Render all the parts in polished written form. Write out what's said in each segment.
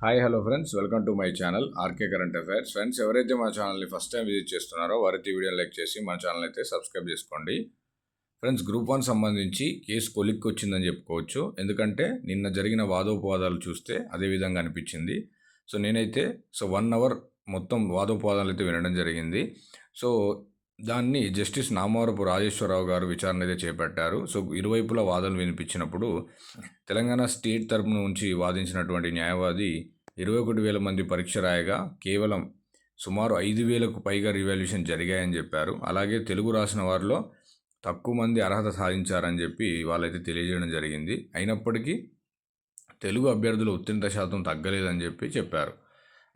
Hi hello friends, welcome to my channel RK current affairs. Friends, ఎవరైతే మా ఛానల్ని first time visit చేస్తున్నారో వారైతే వీడియోని లైక్ చేసి మా ఛానల్ అయితే సబ్స్క్రైబ్ చేసుకోండి. ఫ్రెండ్స్, గ్రూప్ 1 సంబంధించి కేసు కొలిక్కి వచ్చిందని చెప్పుకోవచ్చు. ఎందుకంటే నిన్న జరిగిన వాదోపవాదాలు చూస్తే అదే విధంగా అనిపించింది. సో నేనైతే 1 అవర్ మొత్తం వాదోపవాదాలు అయితే వినడం జరిగింది. సో దాన్ని జస్టిస్ నామవరపు రాజేశ్వరరావు గారు విచారణ అయితే చేపట్టారు. సో ఇరువైపుల వాదనలు వినిపించినప్పుడు తెలంగాణ స్టేట్ తరపు నుంచి వాదించినటువంటి న్యాయవాది 21,000 మంది పరీక్ష రాయగా కేవలం సుమారు 5,000కు పైగా రివాల్యూషన్ జరిగాయని చెప్పారు. అలాగే తెలుగు రాసిన వారిలో తక్కువ మంది అర్హత సాధించారని చెప్పి వాళ్ళైతే తెలియజేయడం జరిగింది. అయినప్పటికీ తెలుగు అభ్యర్థుల ఉత్తీర్ణత శాతం తగ్గలేదని చెప్పారు.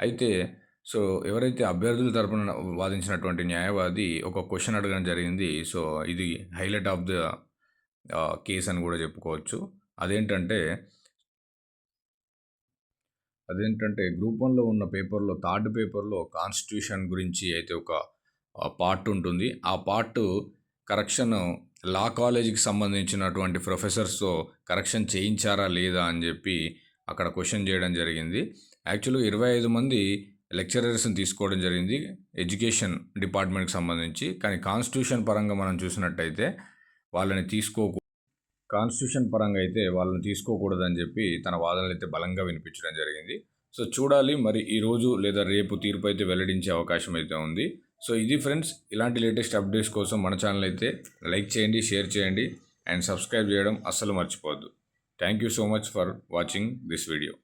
అయితే సో ఎవరైతే అభ్యర్థుల తరపున వాదించినటువంటి న్యాయవాది ఒక క్వశ్చన్ అడగడం జరిగింది. సో ఇది హైలైట్ ఆఫ్ ద కేస్ అని కూడా చెప్పుకోవచ్చు. అదేంటంటే గ్రూప్ 1లో ఉన్న పేపర్లో థర్డ్ పేపర్లో కాన్స్టిట్యూషన్ గురించి అయితే ఒక పార్ట్ ఉంటుంది. ఆ పార్ట్ కరెక్షన్ లా కాలేజీకి సంబంధించినటువంటి ప్రొఫెసర్స్తో కరెక్షన్ చేయించారా లేదా అని చెప్పి అక్కడ క్వశ్చన్ చేయడం జరిగింది. యాక్చువల్గా 25 మంది లెక్చరర్స్ని తీసుకోవడం జరిగింది ఎడ్యుకేషన్ డిపార్ట్మెంట్కి సంబంధించి. కానీ కాన్స్టిట్యూషన్ పరంగా మనం చూసినట్టయితే కాన్స్టిట్యూషన్ పరంగా అయితే వాళ్ళని తీసుకోకూడదని చెప్పి తన వాదనలు అయితే బలంగా వినిపించడం జరిగింది. సో చూడాలి, మరి ఈరోజు లేదా రేపు తీర్పు అయితే వెల్లడించే అవకాశం అయితే ఉంది. సో ఇది ఫ్రెండ్స్, ఇలాంటి లేటెస్ట్ అప్డేట్స్ కోసం మన ఛానల్ అయితే లైక్ చేయండి, షేర్ చేయండి అండ్ సబ్స్క్రైబ్ చేయడం అస్సలు మర్చిపోవద్దు. Thank you so much for watching this video.